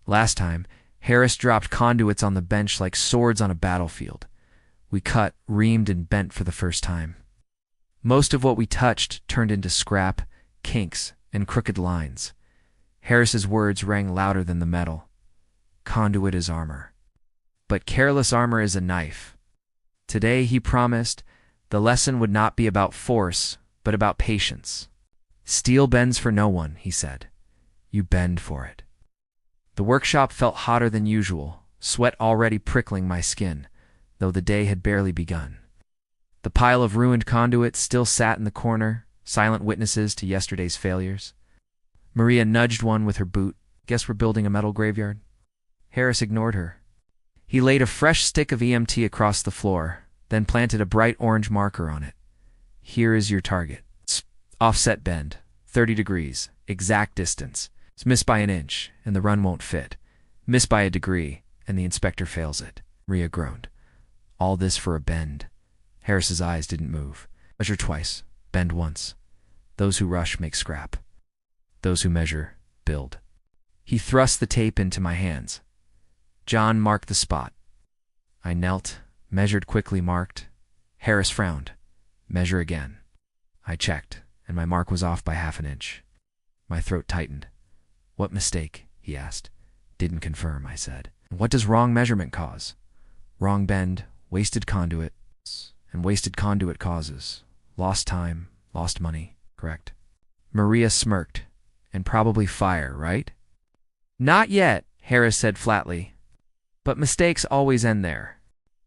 Last time, Harris dropped conduits on the bench like swords on a battlefield. We cut, reamed, and bent for the first time. Most of what we touched turned into scrap, kinks, and crooked lines. Harris's words rang louder than the metal. Conduit is armor. But careless armor is a knife. Today, he promised, the lesson would not be about force, but about patience. Steel bends for no one, he said. You bend for it. The workshop felt hotter than usual, sweat already prickling my skin, though the day had barely begun. The pile of ruined conduit still sat in the corner, silent witnesses to yesterday's failures. Maria nudged one with her boot. Guess we're building a metal graveyard? Harris ignored her. He laid a fresh stick of EMT across the floor, then planted a bright orange marker on it. Here is your target. Offset bend, 30 degrees, exact distance. It's missed by an inch, and the run won't fit. Missed by a degree, and the inspector fails it. Maria groaned. All this for a bend. Harris's eyes didn't move. Measure twice, bend once. Those who rush make scrap. Those who measure, build. He thrust the tape into my hands. John marked the spot. I knelt, measured quickly, marked. Harris frowned. Measure again. I checked, and my mark was off by half an inch. My throat tightened. What mistake? He asked. Didn't confirm, I said. What does wrong measurement cause? Wrong bend, wasted conduit, and wasted conduit causes lost time, lost money, correct? Maria smirked. And probably fire, right? Not yet, Harris said flatly. But mistakes always end there.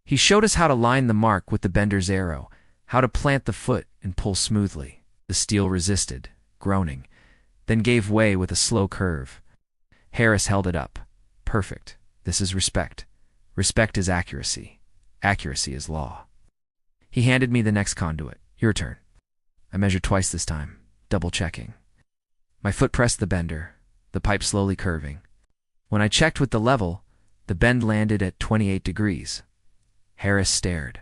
He showed us how to line the mark with the bender's arrow, how to plant the foot and pull smoothly. The steel resisted, groaning, then gave way with a slow curve. Harris held it up. Perfect. This is respect. Respect is accuracy. Accuracy is law. He handed me the next conduit. Your turn. I measured twice this time, double-checking. My foot pressed the bender, the pipe slowly curving. When I checked with the level, the bend landed at 28 degrees. Harris stared.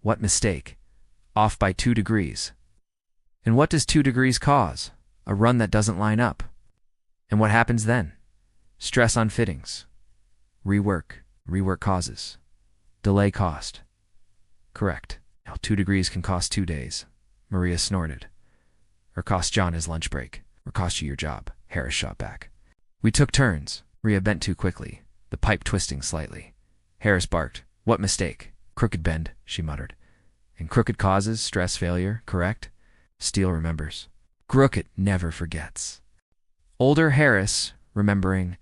What mistake? Off by 2 degrees. And what does 2 degrees cause? A run that doesn't line up. And what happens then? Stress on fittings. Rework. Rework causes. Delay cost. Correct. Now 2 degrees can cost 2 days. Maria snorted. Or cost John his lunch break. Or cost you your job, Harris shot back. We took turns. Maria bent too quickly, the pipe twisting slightly. Harris barked. What mistake? Crooked bend, she muttered. And crooked causes stress failure, correct? Steel remembers. Crooked never forgets. Older Harris, remembering,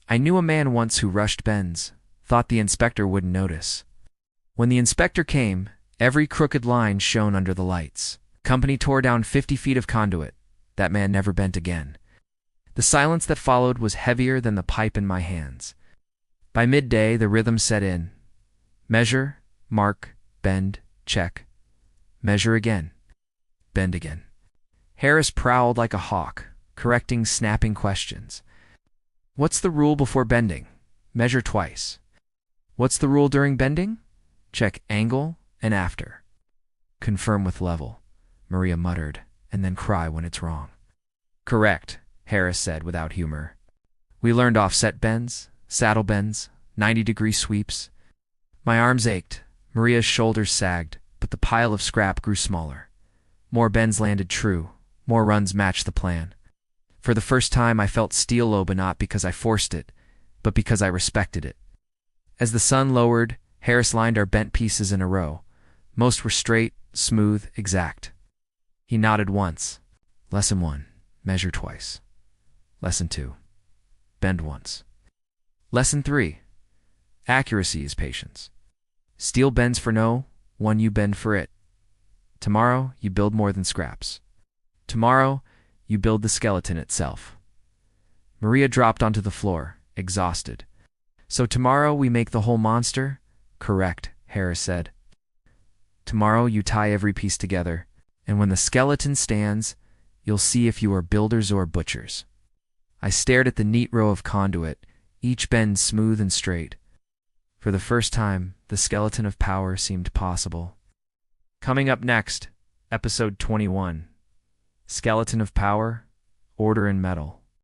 I knew a man once who rushed bends, thought the inspector wouldn't notice. When the inspector came, every crooked line shone under the lights. Company tore down 50 feet of conduit. That man never bent again. The silence that followed was heavier than the pipe in my hands. By midday, the rhythm set in. Measure, mark, bend, check. Measure again. Bend again. Harris prowled like a hawk, correcting snapping questions. What's the rule before bending? Measure twice. What's the rule during bending? Check angle and after. Confirm with level, Maria muttered, and then cry when it's wrong. Correct, Harris said without humor. We learned offset bends, saddle bends, 90-degree sweeps. My arms ached, Maria's shoulders sagged, but the pile of scrap grew smaller. More bends landed true, more runs matched the plan. For the first time I felt steel low, but not because I forced it, but because I respected it. As the sun lowered, Harris lined our bent pieces in a row. Most were straight, smooth, exact. He nodded once. Lesson 1, measure twice. Lesson 2, bend once. Lesson 3, accuracy is patience. Steel bends for no, one you bend for it. Tomorrow, you build more than scraps. Tomorrow, you build the skeleton itself. Maria dropped onto the floor, exhausted. So tomorrow we make the whole monster? Correct, Harris said. Tomorrow you tie every piece together, and when the skeleton stands, you'll see if you are builders or butchers. I stared at the neat row of conduit, each bend smooth and straight. For the first time, the skeleton of power seemed possible. Coming up next, episode 21. Skeleton of Power, Order in Metal.